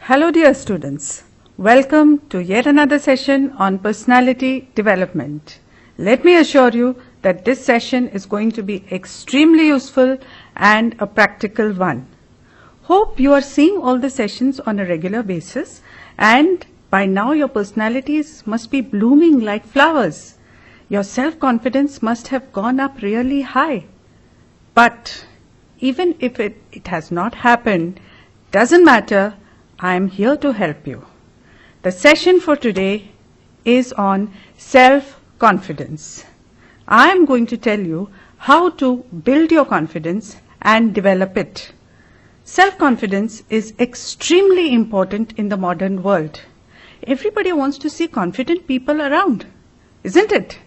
Hello dear students, welcome to yet another session on personality development. Let me assure you that this session is going to be extremely useful and a practical one. Hope you are seeing all the sessions on a regular basis and by now your personalities must be blooming like flowers. Your self-confidence must have gone up really high. But even if it has not happened, doesn't matter, I am here to help you. The session for today is on self-confidence. I am going to tell you how to build your confidence and develop it. Self-confidence is extremely important in the modern world. Everybody wants to see confident people around, isn't it?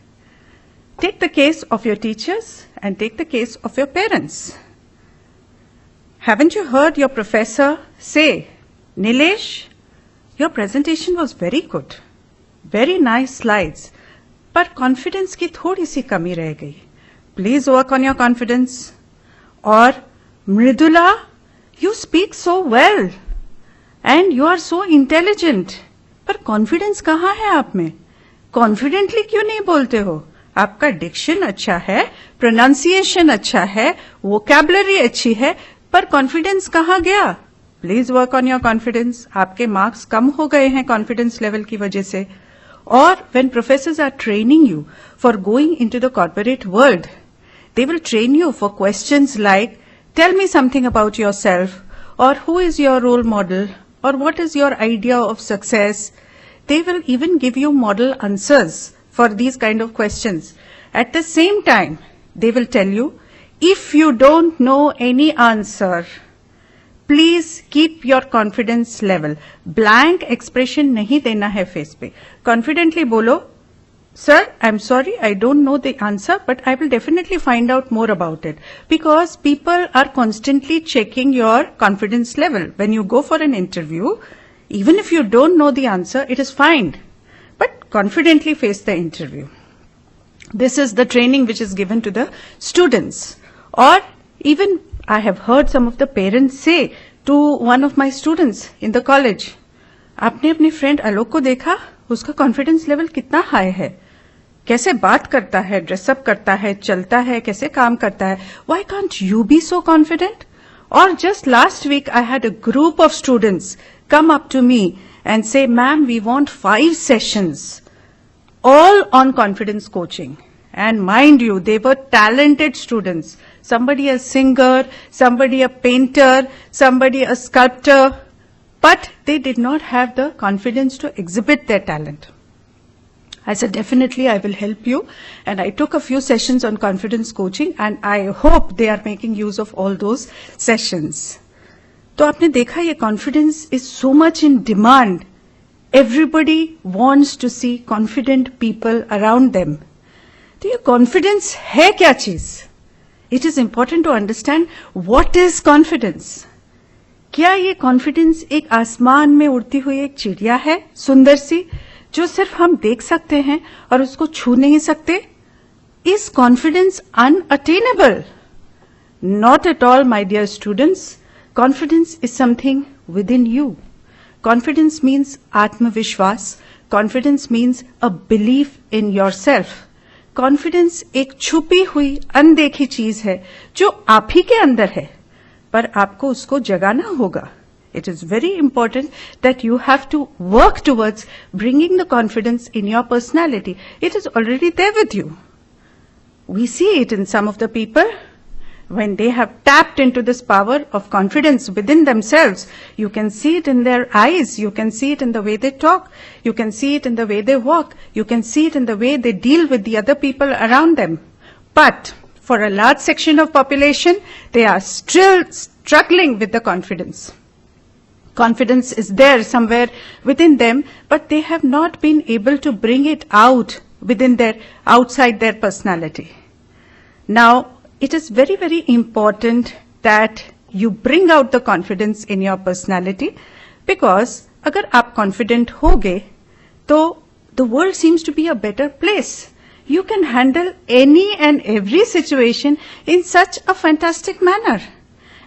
Take the case of your teachers and take the case of your parents. Haven't you heard your professor say, Nilesh, your presentation was very good, very nice slides, but confidence की थोड़ी सी कमी रह गई. Please work on your confidence. Or Mridula, you speak so well and you are so intelligent, पर confidence कहाँ है आप में? Confidently क्यों नहीं बोलते हो? आपका डिक्शन अच्छा है, प्रोनाउंसिएशन अच्छा है, वोकैबुलरी अच्छी है, पर कॉन्फिडेंस कहाँ गया? Please work on your confidence. आपके मार्क्स कम हो गए हैं कॉन्फिडेंस लेवल की वजह से. और when professors are training you for going into the corporate world, they will train you for questions like tell me something about yourself, और who is your role model, और what is your idea of success. They will even give you model answers for these kind of questions. At the same time, they will tell you, if you don't know any answer, please keep your confidence level. Blank expression नहीं देना है face पे. Confidently बोलो, sir, I'm sorry, I don't know the answer, but I will definitely find out more about it. Because people are constantly checking your confidence level. When you go for an interview, even if you don't know the answer, it is fine. But confidently face the interview. This is the training which is given to the students. Or even I have heard some of the parents say to one of my students in the college, आपने अपनी friend आलोक को देखा, उसका confidence level कितना high है, कैसे बात करता है, ड्रेसअप करता है, चलता है, कैसे काम करता है. Why can't you be so confident? Or just last week I had a group of students come up to me and say, ma'am, we want 5 sessions, all on confidence coaching. And mind you, they were talented students. Somebody a singer, somebody a painter, somebody a sculptor, but they did not have the confidence to exhibit their talent. I said, definitely I will help you. And I took a few sessions on confidence coaching and I hope they are making use of all those sessions. तो आपने देखा ये confidence is so much in demand. Everybody wants to see confident people around them. तो ये confidence है क्या चीज? It is important to understand what is confidence. क्या ये confidence एक आसमान में उड़ती हुई एक चिड़िया है, सुंदर सी, जो सिर्फ हम देख सकते हैं और उसको छू नहीं सकते? Is confidence unattainable? Not at all, my dear students. Confidence is something within you. Confidence means आत्मविश्वास. Confidence means a belief in yourself. Confidence एक छुपी हुई अनदेखी चीज है जो आप ही के अंदर है, पर आपको उसको जगाना होगा. It is very important that you have to work towards bringing the confidence in your personality. It is already there with you. We see it in some of the people. When they have tapped into this power of confidence within themselves, you can see it in their eyes, you can see it in the way they talk, you can see it in the way they walk, you can see it in the way they deal with the other people around them. But for a large section of population, they are still struggling with the confidence. Confidence is there somewhere within them, but they have not been able to bring it out outside their personality. Now, it is very, very important that you bring out the confidence in your personality, because अगर आप confident होगे, तो the world seems to be a better place. You can handle any and every situation in such a fantastic manner.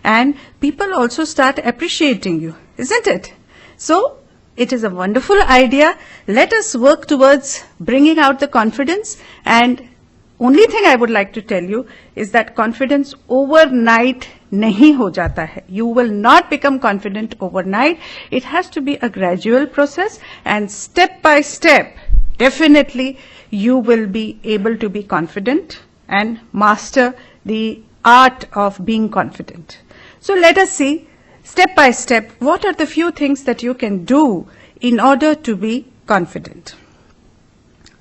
And people also start appreciating you, isn't it? So, it is a wonderful idea. Let us work towards bringing out the confidence, and only thing I would like to tell you is that confidence overnight nahi ho jata hai. You will not become confident overnight. It has to be a gradual process, and step by step, definitely you will be able to be confident and master the art of being confident. So let us see step by step what are the few things that you can do in order to be confident.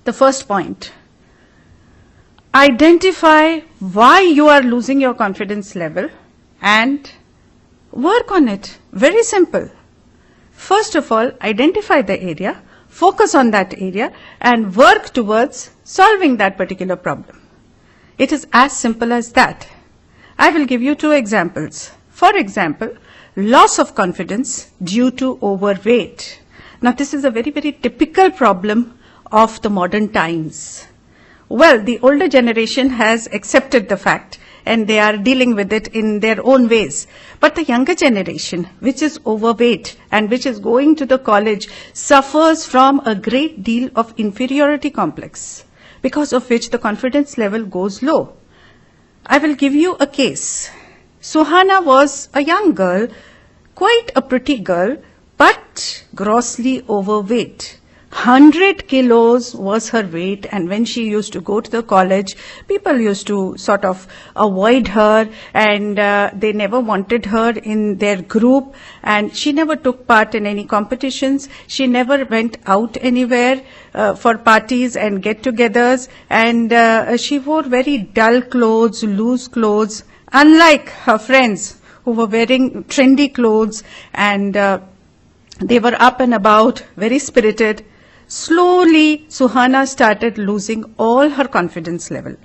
The first point, identify why you are losing your confidence level and work on it. Very simple. First of all, identify the area, focus on that area, and work towards solving that particular problem. It is as simple as that. I will give you two examples. For example, loss of confidence due to overweight. Now, this is a very, very typical problem of the modern times. Well, the older generation has accepted the fact and they are dealing with it in their own ways. But the younger generation, which is overweight and which is going to the college, suffers from a great deal of inferiority complex, because of which the confidence level goes low. I will give you a case. Suhana was a young girl, quite a pretty girl, but grossly overweight. 100 kilos was her weight, and when she used to go to the college, people used to sort of avoid her, and they never wanted her in their group, and she never took part in any competitions. She never went out anywhere for parties and get-togethers, and she wore very dull clothes, loose clothes, unlike her friends who were wearing trendy clothes, and they were up and about, very spirited. Slowly, Suhana started losing all her confidence level.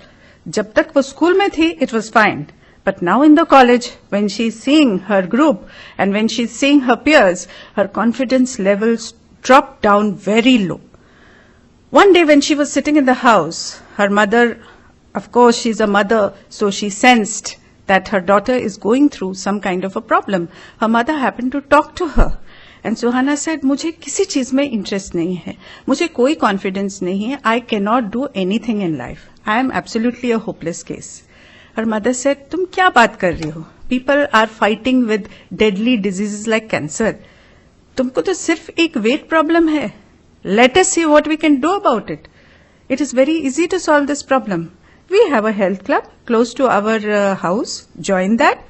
Jab tak wo school mein thi, it was fine. But now in the college, when she's seeing her group and when she's seeing her peers, her confidence levels dropped down very low. One day when she was sitting in the house, her mother, of course she's a mother, so she sensed that her daughter is going through some kind of a problem. Her mother happened to talk to her. And Suhana said, मुझे किसी चीज में interest नहीं है, मुझे कोई confidence नहीं है, I cannot do anything in life. I am absolutely a hopeless case. Her mother said, तुम क्या बात कर रही हो? People are fighting with deadly diseases like cancer. तुमको तो सिर्फ एक weight problem है. Let us see what we can do about it. It is very easy to solve this problem. We have a health club close to our house. Join that.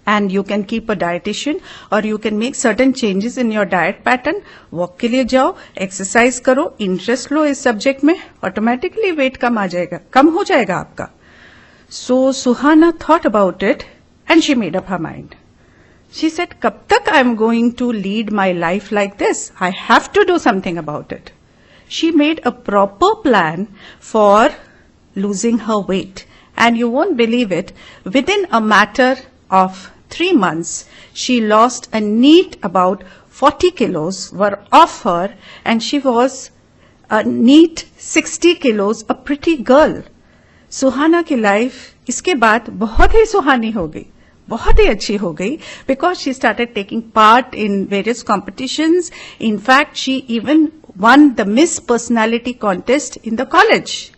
And you can keep a dietitian, or you can make certain changes in your diet pattern. Walk के लिए जाओ, exercise करो, interest लो इस subject में, automatically weight कम हो जाएगा आपका. So Suhana thought about it and she made up her mind. She said, कब तक I am going to lead my life like this? I have to do something about it. She made a proper plan for losing her weight, and you won't believe it, within a matter of 3 months, she lost a neat about 40 kilos were off her, and she was a neat 60 kilos, a pretty girl. सुहाना की life इसके बाद बहुत ही सुहानी हो गई, बहुत ही अच्छी हो गई, because she started taking part in various competitions. In fact, she even won the Miss Personality contest in the college.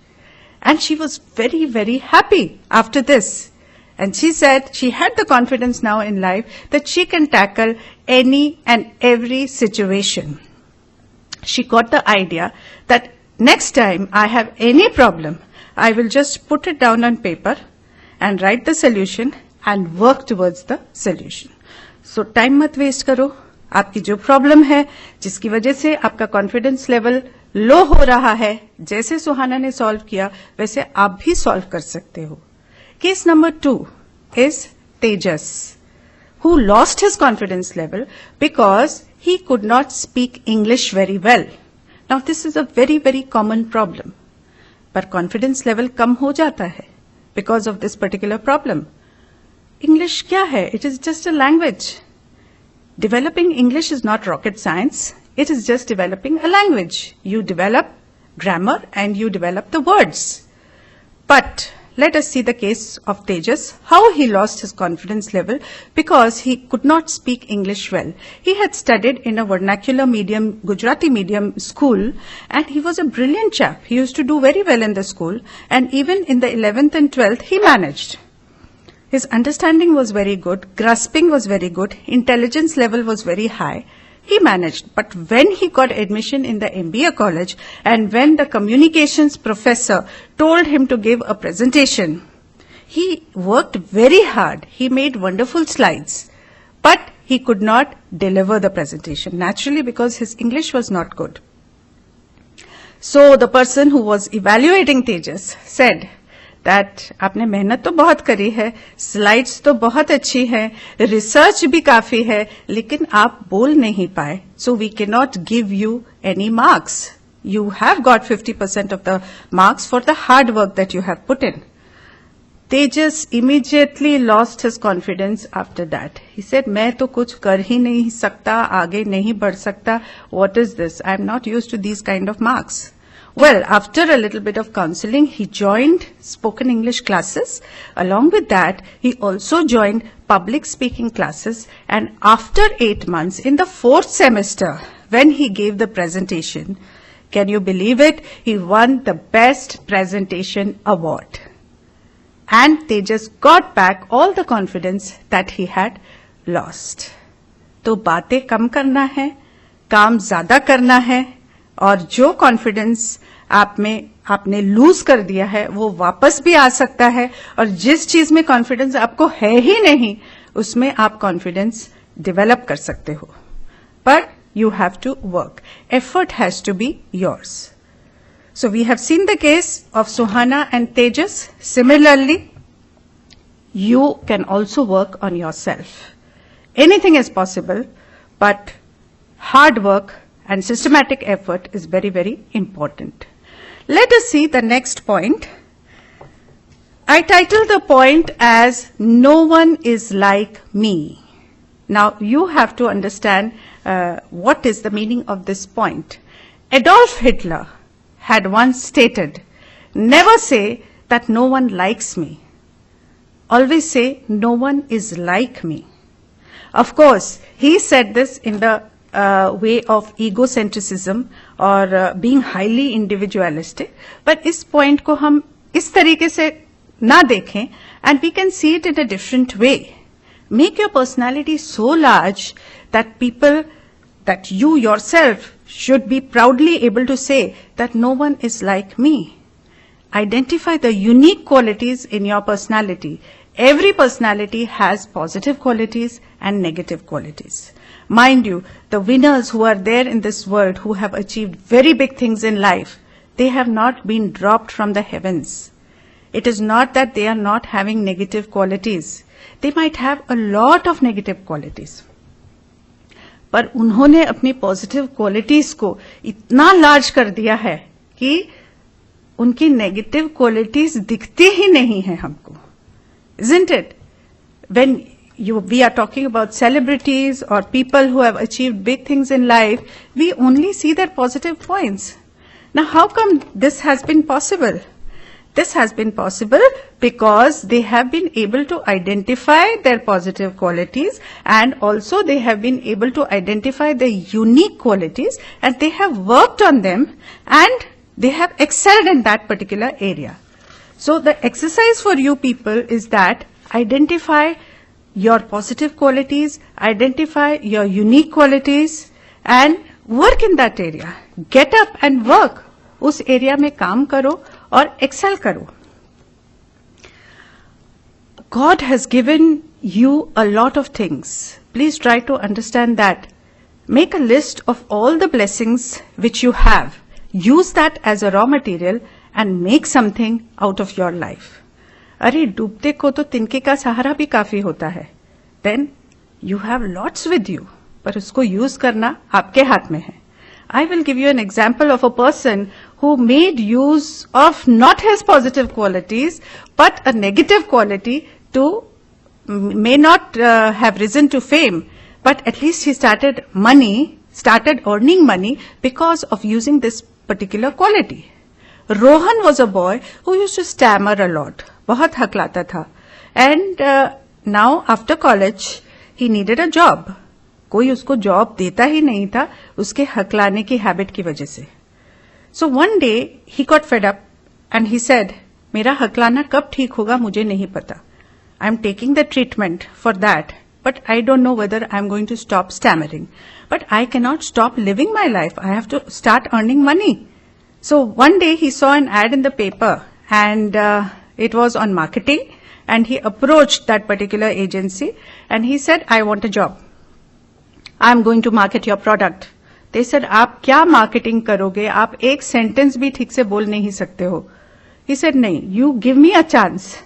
And she was very, very happy after this. And she said she had the confidence now in life that she can tackle any and every situation. She got the idea that next time I have any problem, I will just put it down on paper and write the solution and work towards the solution. So time mat waste karo. आपकी जो problem है, जिसकी वजह से आपका confidence level लो हो रहा है, जैसे सुहाना ने सॉल्व किया वैसे आप भी सॉल्व कर सकते हो. Case number 2 is Tejas, who lost his confidence level because he could not speak English very well. Now this is a very, very common problem. पर confidence level कम हो जाता है because of this particular problem. English क्या है? It is just a language. Developing English is not rocket science. It is just developing a language. You develop grammar and you develop the words. But let us see the case of Tejas, how he lost his confidence level because he could not speak English well. He had studied in a vernacular medium, Gujarati medium school, and he was a brilliant chap. He used to do very well in the school, and even in the 11th and 12th, he managed. His understanding was very good, grasping was very good, intelligence level was very high. He managed, but when he got admission in the MBA college and when the communications professor told him to give a presentation, he worked very hard. He made wonderful slides, but he could not deliver the presentation, naturally because his English was not good. So the person who was evaluating Tejas said that आपने मेहनत तो बहुत करी है, slides तो बहुत अच्छी है, रिसर्च भी काफी है, लेकिन आप बोल नहीं पाए, so we cannot give you any marks. You have got 50% of the marks for the hard work that you have put in. Tejas immediately lost his confidence after that. He said, मैं तो कुछ कर ही नहीं सकता, आगे नहीं बढ़ सकता. What is this? I am not used to these kind of marks. Well, after a little bit of counseling, he joined spoken English classes. Along with that, he also joined public speaking classes. And after 8 months, in the 4th semester, when he gave the presentation, can you believe it? He won the Best Presentation Award. And they just got back all the confidence that he had lost. तो बातें कम करना है, काम ज्यादा करना है, और जो कॉन्फिडेंस आप में आपने लूज कर दिया है वो वापस भी आ सकता है, और जिस चीज में कॉन्फिडेंस आपको है ही नहीं उसमें आप कॉन्फिडेंस डेवलप कर सकते हो. पर you have to work. Effort has to be yours. So we have seen the case of Suhana and Tejas. Similarly, you can also work on yourself. Anything is possible, but hard work and systematic effort is very, very important. Let us see the next point. I titled the point as No One is Like Me. Now you have to understand what is the meaning of this point. Adolf Hitler had once stated, never say that no one likes me. Always say no one is like me. Of course, he said this in the way of egocentrism or being highly individualistic. But इस point को हम इस तरीके से ना देखें, and we can see it in a different way. Make your personality so large that people, that you yourself should be proudly able to say that no one is like me. Identify the unique qualities in your personality. Every personality has positive qualities and negative qualities. Mind you, the winners who are there in this world who have achieved very big things in life, they have not been dropped from the heavens. It is not that they are not having negative qualities. They might have a lot of negative qualities. पर उन्होंने अपनी positive qualities को इतना large कर दिया है कि उनकी नेगेटिव क्वालिटीज दिखती ही नहीं है हमको. Isn't it? When we are talking about celebrities or people who have achieved big things in life, we only see their positive points. Now, how come this has been possible? This has been possible because they have been able to identify their positive qualities, and also they have been able to identify the unique qualities, and they have worked on them and they have excelled in that particular area. So the exercise for you people is that identify your positive qualities, identify your unique qualities and work in that area. Get up and work. उस area में काम करो और Excel करो. God has given you a lot of things. Please try to understand that. Make a list of all the blessings which you have. Use that as a raw material and make something out of your life. अरे डूबते को तो तिनके का सहारा भी काफी होता है. Then you have lots with you, पर उसको यूज करना आपके हाथ में है. I will give you an example of a person who made use of not his positive qualities, but a negative quality to may not have risen to fame, but at least he started earning money because of using this particular quality. Rohan was a boy who used to stammer a lot, बहुत हकलाता था. And now after college, he needed a job. कोई उसको job देता ही नहीं था उसके हकलाने की habit की वजह से. So one day he got fed up and he said, मेरा हकलाना कब ठीक होगा मुझे नहीं पता. I am taking the treatment for that, but I don't know whether I am going to stop stammering. But I cannot stop living my life. I have to start earning money. So one day he saw an ad in the paper and it was on marketing, and he approached that particular agency and he said, I want a job. I am going to market your product. They said, आप क्या marketing करोगे? आप एक sentence भी ठीक से बोल नहीं सकते हो. He said, नहीं, you give me a chance.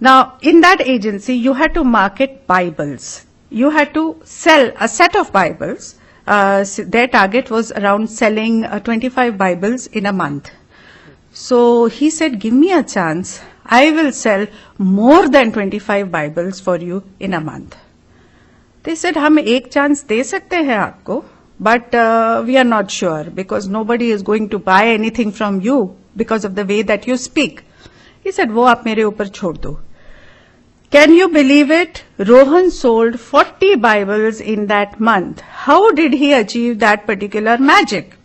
Now, in that agency, you had to market Bibles. You had to sell a set of Bibles. Their target was around selling 25 Bibles in a month. So he said, give me a chance. I will sell more than 25 Bibles for you in a month. They said, हम एक chance दे सकते हैं आपको, but we are not sure because nobody is going to buy anything from you because of the way that you speak. He said, वो आप मेरे ऊपर छोड़ दो. Can you believe it? Rohan sold 40 Bibles in that month. How did he achieve that particular magic?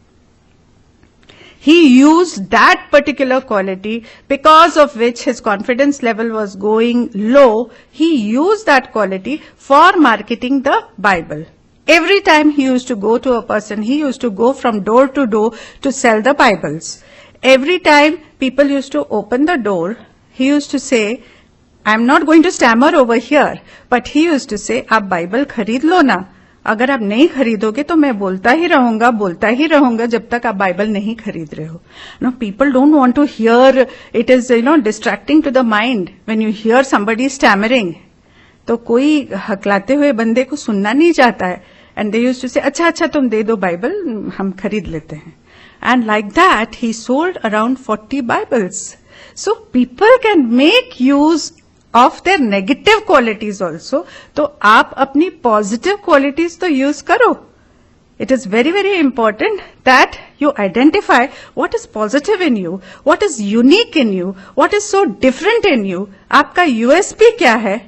He used that particular quality because of which his confidence level was going low. He used that quality for marketing the Bible. Every time he used to go to a person, he used to go from door to door to sell the Bibles. Every time people used to open the door, he used to say, I'm not going to stammer over here, but he used to say, आप Bible खरीद लो ना. अगर आप नहीं खरीदोगे तो मैं बोलता ही रहूंगा जब तक आप बाइबल नहीं खरीद रहे हो. No, people don't want to hear. It is, distracting to the mind when you hear somebody stammering. तो कोई हकलाते हुए बंदे को सुनना नहीं चाहता है. And they used to say, अच्छा तुम दे दो बाइबल, हम खरीद लेते हैं. And like that, he sold around 40 Bibles. So people can make use of their negative qualities also. तो आप अपनी positive qualities तो use करो. It is very, very important that you identify what is positive in you, what is unique in you, what is so different in you. आपका USP क्या है?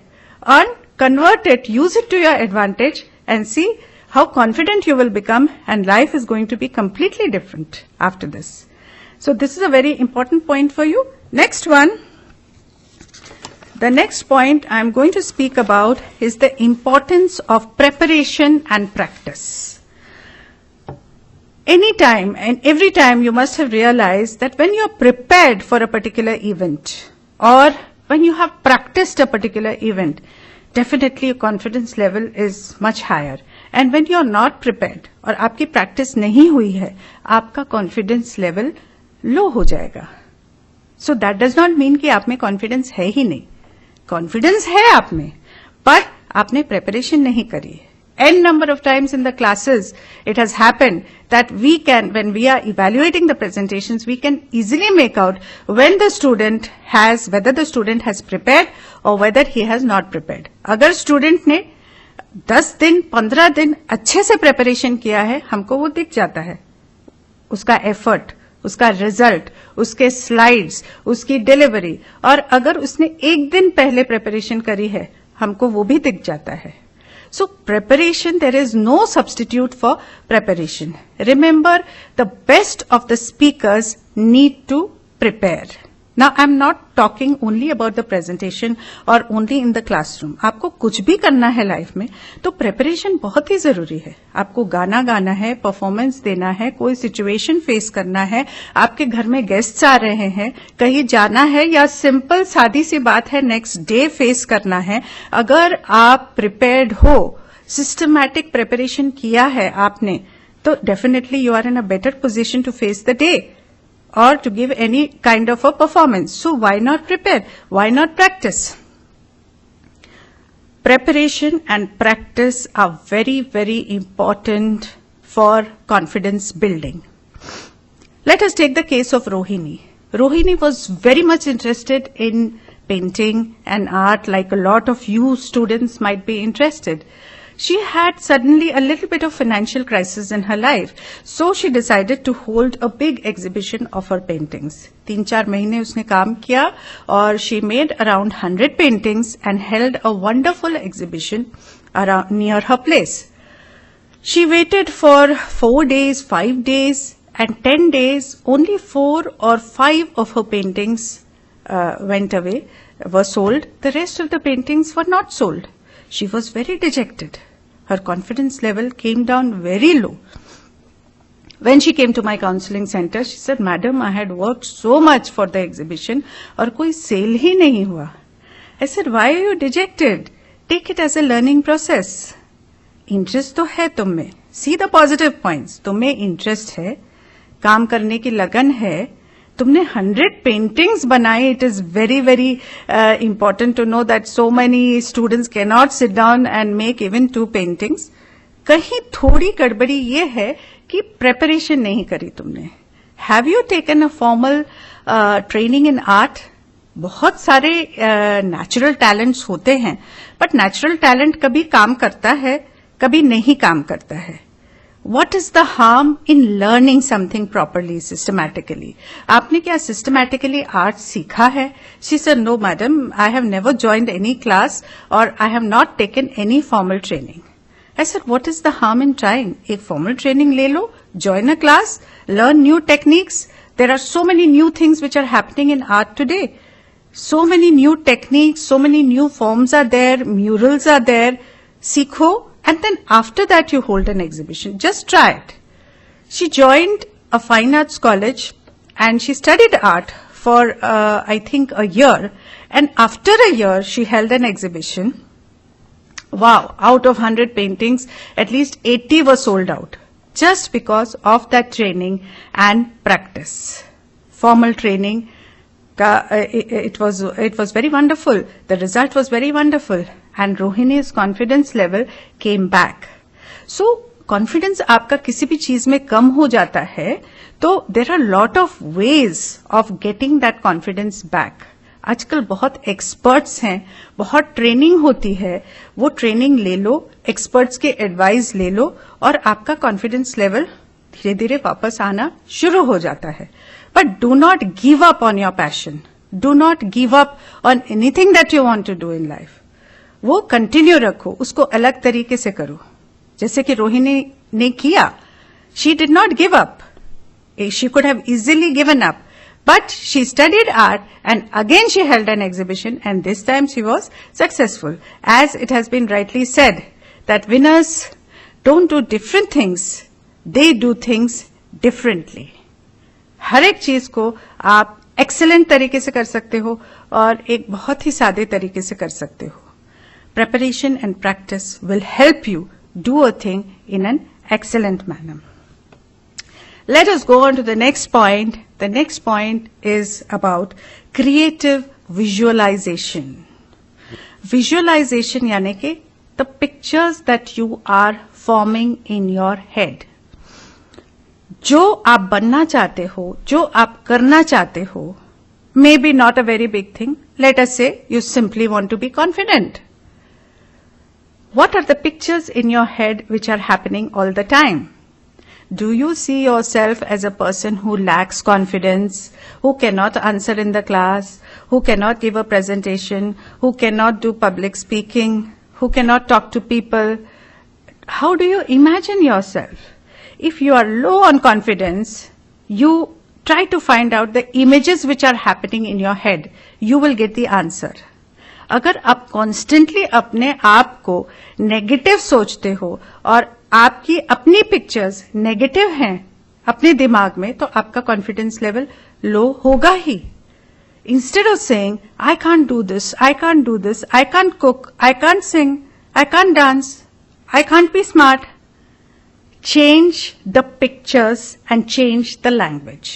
And convert it, use it to your advantage and see how confident you will become, and life is going to be completely different after this. So this is a very important point for you. Next one. The next point I'm going to speak about is the importance of preparation and practice. Anytime and every time you must have realized that when you're prepared for a particular event or when you have practiced a particular event, definitely your confidence level is much higher. And when you're not prepared और आपकी practice नहीं हुई है, आपका confidence level low हो जाएगा. So that does not mean कि आप में confidence है ही नहीं. Confidence है आप में, but आपने preparation नहीं करी. N number of times in the classes, it has happened that we can, when we are evaluating the presentations, we can easily make out when the student has, whether the student has prepared or whether he has not prepared. अगर student ने 10 दिन, 15 दिन अच्छे से preparation किया है, हमको वो दिख जाता है. उसका effort, उसका रिजल्ट, उसके स्लाइड्स, उसकी डिलीवरी. और अगर उसने एक दिन पहले प्रिपरेशन करी है, हमको वो भी दिख जाता है. So preparation, there is no substitute for preparation. Remember, the best of the speakers need to prepare. Now, I'm not talking only about the presentation or only in the classroom. आपको कुछ भी करना है लाइफ में तो preparation बहुत ही जरूरी है. आपको गाना गाना है, परफॉर्मेंस देना है, कोई सिचुएशन फेस करना है, आपके घर में गेस्ट्स आ रहे हैं, कहीं जाना है या सिंपल सादी सी बात है नेक्स्ट डे फेस करना है. अगर आप प्रिपेयर्ड हो, सिस्टमैटिक प्रिपरेशन किया है आपने, तो definitely you are in a better position to face the day or to give any kind of a performance. So why not prepare? Why not practice? Preparation and practice are very, very important for confidence building. Let us take the case of Rohini. Rohini was very much interested in painting and art, like a lot of you students might be interested. she had suddenly a little bit of financial crisis in her life. So she decided to hold a big exhibition of her paintings. 3-4 महीने उसने काम किया और she made around 100 paintings and held a wonderful exhibition around near her place. She waited for 4 days, 5 days and 10 days. Only 4 or 5 of her paintings went away, were sold. The rest of the paintings were not sold. She was very dejected. Her confidence level came down very low. When she came to my counseling center, she said, "Madam, I had worked so much for the exhibition और कोई sale ही नहीं हुआ." I said, "Why are you dejected? Take it as a learning process. Interest तो है तुम में. See the positive points. तुम में interest है, काम करने की लगन है, तुमने 100 पेंटिंग्स बनाए. It is very very important to know that so many students can not sit down and make even 2 paintings. कहीं थोड़ी गड़बड़ी ये है कि प्रेपरेशन नहीं करी तुमने. Have you taken a formal training in art? बहुत सारे नेचुरल टैलेंट्स होते हैं, बट नेचुरल टैलेंट कभी काम करता है, कभी नहीं काम करता है. What is the harm in learning something properly, systematically? आपने क्या systematically art सीखा है? She said, "No, madam, I have never joined any class or I have not taken any formal training." I said, "What is the harm in trying? एक formal training ले लो, join a class, learn new techniques. There are so many new things which are happening in art today. So many new techniques, so many new forms are there, murals are there. सीखो. And then after that you hold an exhibition. Just try it." She joined a fine arts college and she studied art for I think a year. And after a year she held an exhibition. Wow, out of 100 paintings, at least 80 were sold out. Just because of that training and practice. Formal training. It was very wonderful. The result was very wonderful. And Rohini's confidence level came back. So, confidence आपका किसी भी चीज में कम हो जाता है, तो there are lot of ways of getting that confidence back. आजकल बहुत experts हैं, बहुत ट्रेनिंग होती है, वो ट्रेनिंग ले लो, experts के एडवाइस ले लो और आपका confidence level धीरे धीरे वापस आना शुरू हो जाता है. But do not give up on your passion. Do not give up on anything that you want to do in life. वो कंटिन्यू रखो, उसको अलग तरीके से करो. जैसे कि रोहिणी ने किया. She did not give up. She could have easily given up. But she studied art and again she held an exhibition and this time she was successful. As it has been rightly said, that winners don't do different things. They do things differently. हर एक चीज को आप excellent तरीके से कर सकते हो और एक बहुत ही सादे तरीके से कर सकते हो. Preparation and practice will help you do a thing in an excellent manner. Let us go on to the next point. The next point is about creative visualization. Visualization यानी कि the pictures that you are forming in your head. जो आप बनना चाहते हो, जो आप करना चाहते हो, maybe not a very big thing. Let us say you simply want to be confident. What are the pictures in your head which are happening all the time? Do you see yourself as a person who lacks confidence, who cannot answer in the class, who cannot give a presentation, who cannot do public speaking, who cannot talk to people? How do you imagine yourself? If you are low on confidence, you try to find out the images which are happening in your head. You will get the answer. अगर आप constantly अपने आप को negative सोचते हो और आपकी अपनी पिक्चर्स नेगेटिव हैं अपने दिमाग में, तो आपका कॉन्फिडेंस लेवल लो होगा ही. Instead of saying I can't do this, I can't do this, I can't cook, I can't sing, I can't dance, I can't be smart, change the pictures and change the language.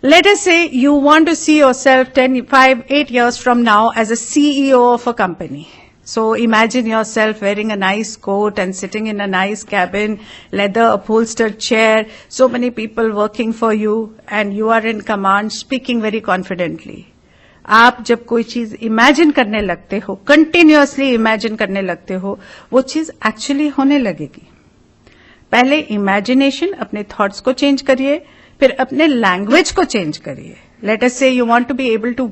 Let us say you want to see yourself 8 years from now as a CEO of a company. So imagine yourself wearing a nice coat and sitting in a nice cabin, leather upholstered chair, so many people working for you, and you are in command, speaking very confidently. आप जब कोई चीज imagine करने लगते हो, continuously imagine करने लगते हो, वो चीज एक्चुअली होने लगेगी. पहले इमेजिनेशन, अपने थॉट्स को चेंज करिए, फिर अपने लैंग्वेज को चेंज करिए. Let us say you want to be able to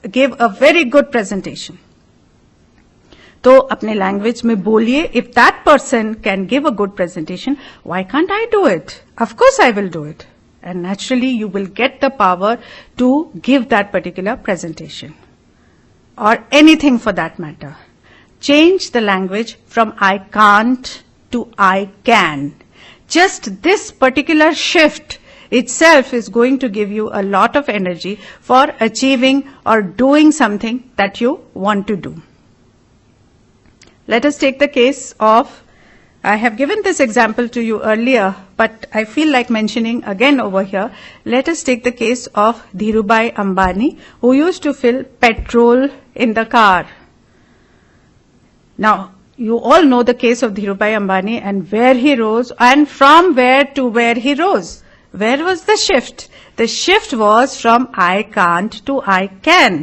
give a very good presentation, तो अपने लैंग्वेज में बोलिए. If that person can give a good presentation, why can't I do it? Of course I will do it. And naturally you will get the power to give that particular presentation or anything for that matter. Change the language from I can't to I can. Just this particular shift itself is going to give you a lot of energy for achieving or doing something that you want to do. Let us take the case of, I have given this example to you earlier, but I feel like mentioning again over here. Let us take the case of Dhirubhai Ambani, who used to fill petrol in the car. Now, you all know the case of Dhirubhai Ambani and where he rose and from where to where he rose. Where was the shift? The shift was from I can't to I can.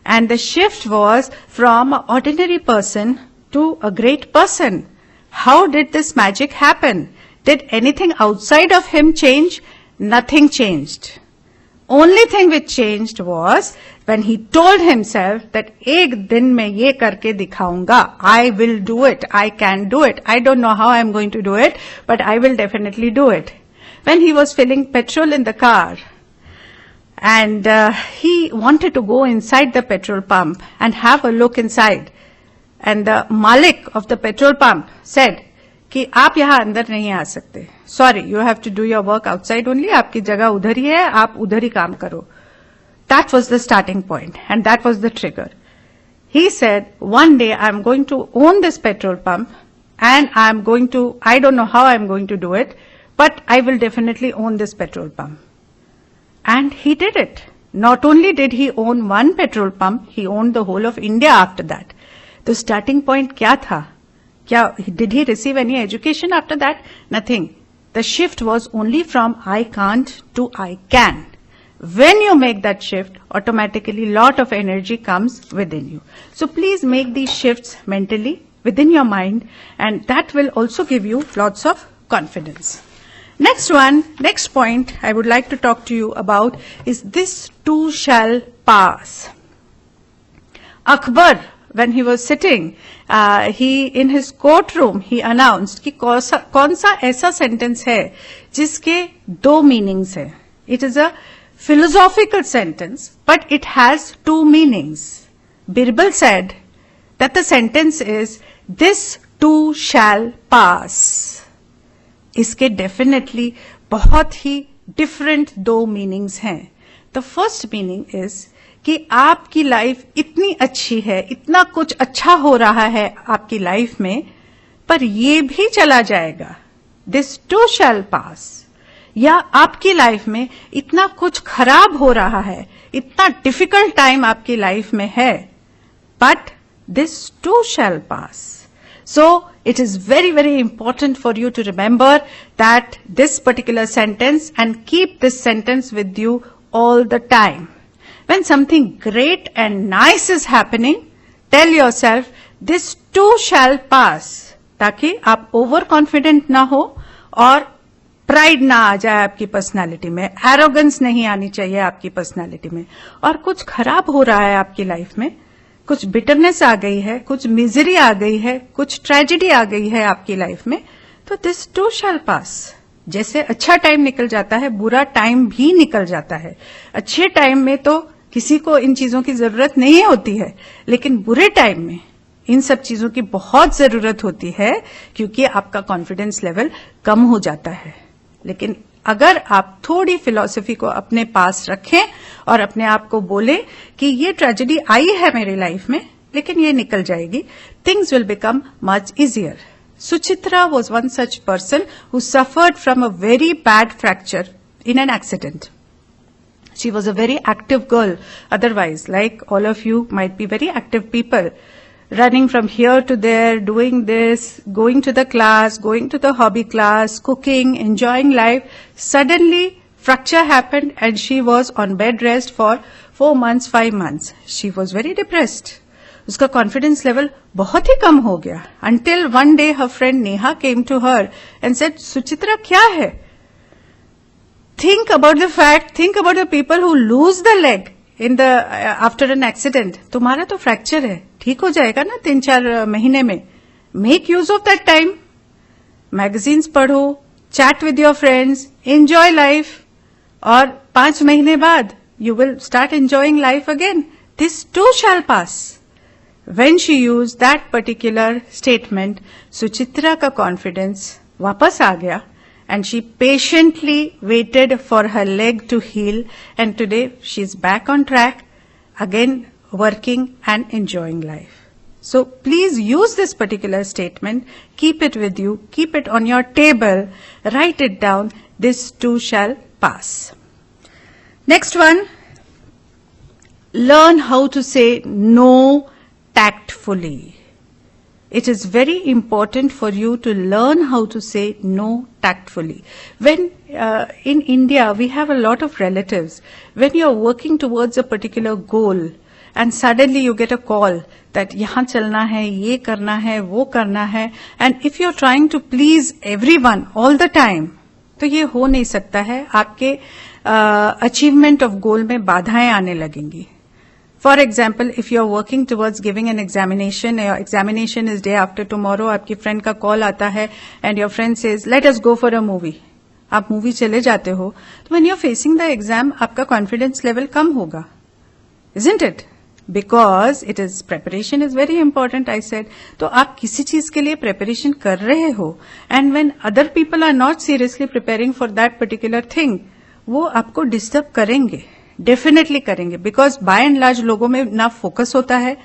And the shift was from an ordinary person to a great person. How did this magic happen? Did anything outside of him change? Nothing changed. Only thing which changed was when he told himself that एक दिन मैं ये करके दिखाऊंगा. I will do it. I can do it. I don't know how I'm going to do it, but I will definitely do it. When he was filling petrol in the car, and he wanted to go inside the petrol pump and have a look inside. And the Malik of the petrol pump said कि आप यहाँ अंदर नहीं आ सकते. Sorry, you have to do your work outside only. आपकी जगह उधर ही है, आप उधर ही काम करो. That was the starting point, and that was the trigger. He said, one day I'm going to own this petrol pump, and I don't know how I'm going to do it, but I will definitely own this petrol pump. And he did it. Not only did he own one petrol pump, he owned the whole of India after that. तो starting point क्या था? क्या did he receive any education after that? Nothing. The shift was only from I can't to I can. When you make that shift, automatically lot of energy comes within you. So please make these shifts mentally within your mind, and that will also give you lots of confidence. Next point I would like to talk to you about is this too shall pass. Akbar, when he was sitting, in his courtroom, he announced कि कौन सा ऐसा sentence है जिसके दो meanings है. It is a philosophical sentence, but it has two meanings. Birbal said that the sentence is, this too shall pass. इसके definitely बहुत ही different दो meanings हैं. The first meaning is कि आपकी लाइफ इतनी अच्छी है, इतना कुछ अच्छा हो रहा है आपकी लाइफ में, पर ये भी चला जाएगा. दिस टू शैल पास. या आपकी लाइफ में इतना कुछ खराब हो रहा है, इतना डिफिकल्ट टाइम आपकी लाइफ में है, but this to shell pass. So it is very, very important for you to remember that this particular sentence and keep this sentence with you all the time. When something great and nice is happening, tell yourself, this too shall pass. ताकि आप over confident ना हो और pride ना आ जाए आपकी personality में, arrogance नहीं आनी चाहिए आपकी पर्सनालिटी में. और कुछ खराब हो रहा है आपकी लाइफ में, कुछ बिटरनेस आ गई है, कुछ मिजरी आ गई है, कुछ ट्रेजेडी आ गई है आपकी लाइफ में, तो दिस टू शैल पास. जैसे अच्छा टाइम निकल जाता है, बुरा टाइम भी निकल जाता है. अच्छे टाइम में तो किसी को इन चीजों की जरूरत नहीं होती है, लेकिन बुरे टाइम में इन सब चीजों की बहुत जरूरत होती है, क्योंकि आपका कॉन्फिडेंस लेवल कम हो जाता है. लेकिन अगर आप थोड़ी फिलॉसफी को अपने पास रखें और अपने आप को बोले कि ये ट्रेजेडी आई है मेरी लाइफ में, लेकिन ये निकल जाएगी, things will become much easier. Suchitra was one such person who suffered from a very bad fracture in an accident. She was a very active girl. Otherwise, like all of you might be very active people, running from here to there, doing this, going to the class, going to the hobby class, cooking, enjoying life. Suddenly, fracture happened and she was on bed rest for 4 months, 5 months. She was very depressed. उसका confidence level बहुत ही कम हो गया. Until one day her friend Neha came to her and said, Suchitra, क्या है? Think about the fact, think about the people who lose the leg in the after an accident. तुम्हारा तो fracture है, ठीक हो जाएगा ना 3-4 महीने में. Make use of that time. Magazines पढ़ो, chat with your friends, enjoy life. और 5 महीने बाद you will start enjoying life again. This too shall pass. When she used that particular statement, Suchitra का confidence वापस आ गया. And she patiently waited for her leg to heal, and today she's back on track, again working and enjoying life. So please use this particular statement, keep it with you, keep it on your table, write it down, this too shall pass. Next one, learn how to say no tactfully. It is very important for you to learn how to say no tactfully. When in India we have a lot of relatives, when you are working towards a particular goal and suddenly you get a call that यहाँ चलना है, ये करना है, वो करना है, and if you are trying to please everyone all the time, तो ये हो नहीं सकता है. आपके achievement of goal में बाधाएं आने लगेंगी. For example, if you are working towards giving an examination, your examination is day after tomorrow, आपकी friend का call आता है and your friend says, let us go for a movie. आप movie चले जाते हो, तो when you are facing the exam, आपका confidence level कम होगा. Isn't it? Because it is, preparation is very important, I said. तो आप किसी चीज के लिए preparation कर रहे हो, and when other people are not seriously preparing for that particular thing, वो आपको disturb करेंगे. डेफिनेटली करेंगे, बिकॉज बाय एंड लार्ज लोगों में ना फोकस होता है,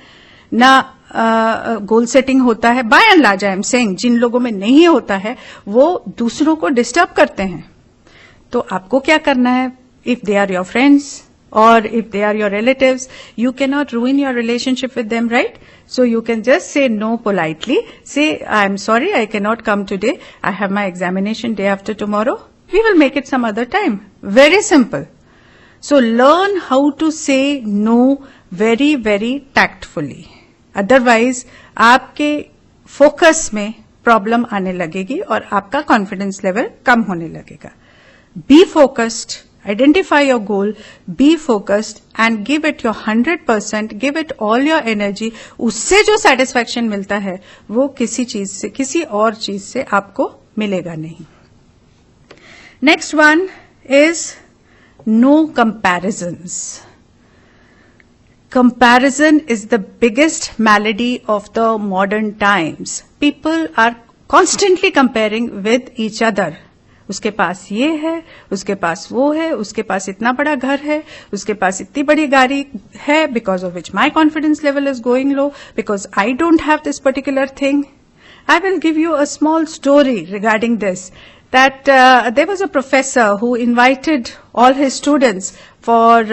ना गोल सेटिंग होता है. By and large I am saying, जिन लोगों में नहीं होता है वो दूसरों को डिस्टर्ब करते हैं. तो आपको क्या करना है? If they are your friends or if they are your relatives, you cannot ruin your relationship with them, right? So you can just say no politely. Say, I am sorry, I cannot come today. I have my examination day after tomorrow. We will make it some other time. Very simple. So learn how to say no very, very tactfully. Otherwise, आपके focus में problem आने लगेगी और आपका confidence level कम होने लगेगा. Be focused, identify your goal, be focused and give it your 100%, give it all your energy. उससे जो satisfaction मिलता है वो किसी चीज से, किसी और चीज से आपको मिलेगा नहीं. Next one is no comparisons. Comparison is the biggest malady of the modern times. People are constantly comparing with each other. उसके पास ये है, उसके पास वो है, उसके पास इतना बड़ा घर है, उसके पास इतनी बड़ी गाड़ी है, because of which my confidence level is going low, because I don't have this particular thing. I will give you a small story regarding this. That there was a professor who invited all his students for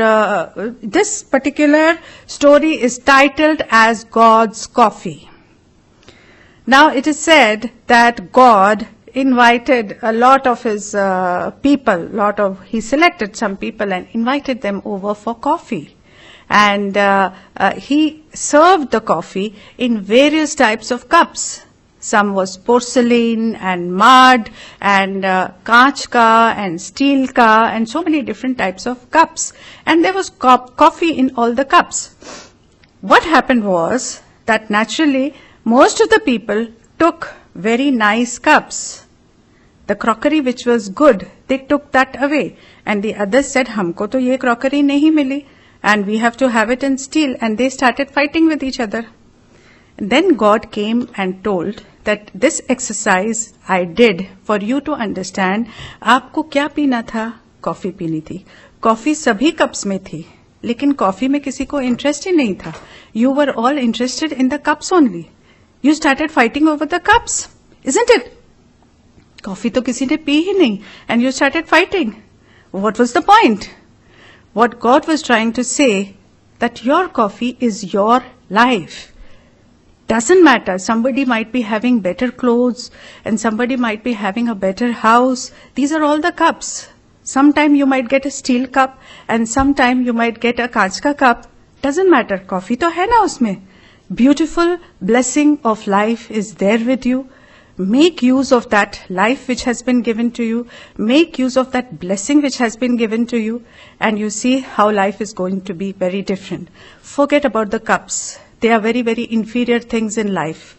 this particular story is titled as God's Coffee. Now it is said that God invited a lot of his people, he selected some people and invited them over for coffee. And he served the coffee in various types of cups. Some was porcelain and mud and kaach ka and steel ka and so many different types of cups. And there was coffee in all the cups. What happened was that naturally most of the people took very nice cups. The crockery which was good, they took that away. And the others said, हमको तो ये crockery नहीं मिली and we have to have it in steel. And they started fighting with each other. And then God came and told that this exercise I did for you to understand. आपको क्या पीना था? Coffee पीनी थी. Coffee सभी cups में थी, लेकिन कॉफी में किसी को इंटरेस्ट ही नहीं था. You were all interested in the cups only. You started fighting over the cups, isn't it? Coffee तो किसी ने पी ही नहीं, and you started fighting. What was the point? What God was trying to say that your coffee is your life. Doesn't matter. Somebody might be having better clothes and somebody might be having a better house. These are all the cups. Sometime you might get a steel cup and sometime you might get a कांच का cup. Doesn't matter. Coffee तो है ना उसमें. Beautiful blessing of life is there with you. Make use of that life which has been given to you. Make use of that blessing which has been given to you. And you see how life is going to be very different. Forget about the cups. They are very, very inferior things in life.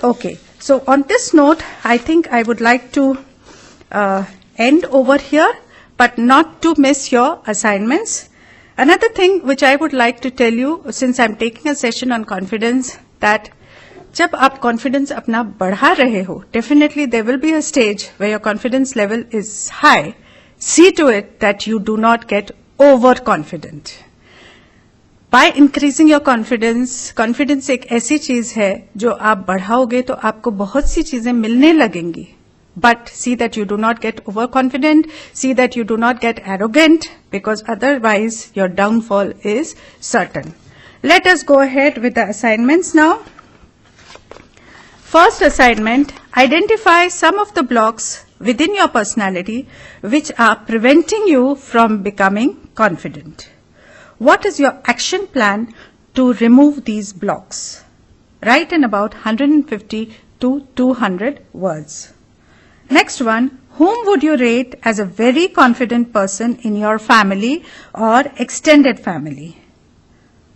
Okay. So on this note, I think I would like to end over here, but not to miss your assignments. Another thing which I would like to tell you, since I'm taking a session on confidence, that जब आप confidence अपना बढ़ा रहे हो, definitely there will be a stage where your confidence level is high. See to it that you do not get overconfident. By increasing your confidence, confidence एक ऐसी चीज है जो आप बढ़ाओगे तो आपको बहुत सी चीजें मिलने लगेंगी. But see that you do not get overconfident, see that you do not get arrogant, because otherwise your downfall is certain. Let us go ahead with the assignments now. First assignment, identify some of the blocks within your personality which are preventing you from becoming confident. What is your action plan to remove these blocks? Write in about 150 to 200 words. Next one, whom would you rate as a very confident person in your family or extended family?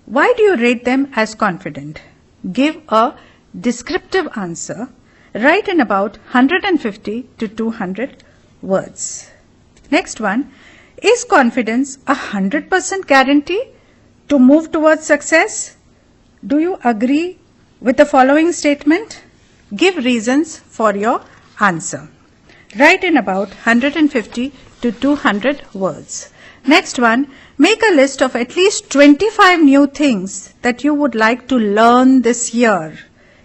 Why do you rate them as confident? Give a descriptive answer. Write in about 150 to 200 words. Next one, is confidence 100% guarantee to move towards success? Do you agree with the following statement? Give reasons for your answer. Write in about 150 to 200 words. Next one, make a list of at least 25 new things that you would like to learn this year.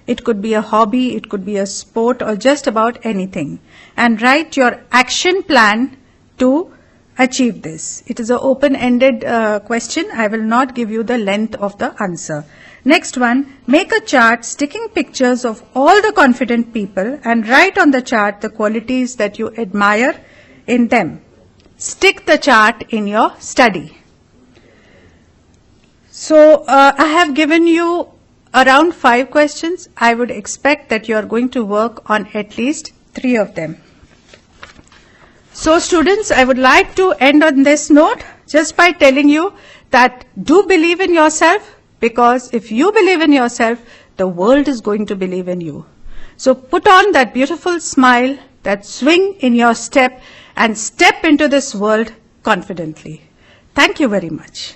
It could be a hobby, it could be a sport, or just about anything. And write your action plan to achieve this. It is an open-ended question. I will not give you the length of the answer. Next one, make a chart sticking pictures of all the confident people and write on the chart the qualities that you admire in them. Stick the chart in your study. So I have given you around 5 questions. I would expect that you are going to work on at least 3 of them. So students, I would like to end on this note just by telling you that do believe in yourself, because if you believe in yourself, the world is going to believe in you. So put on that beautiful smile, that swing in your step, and step into this world confidently. Thank you very much.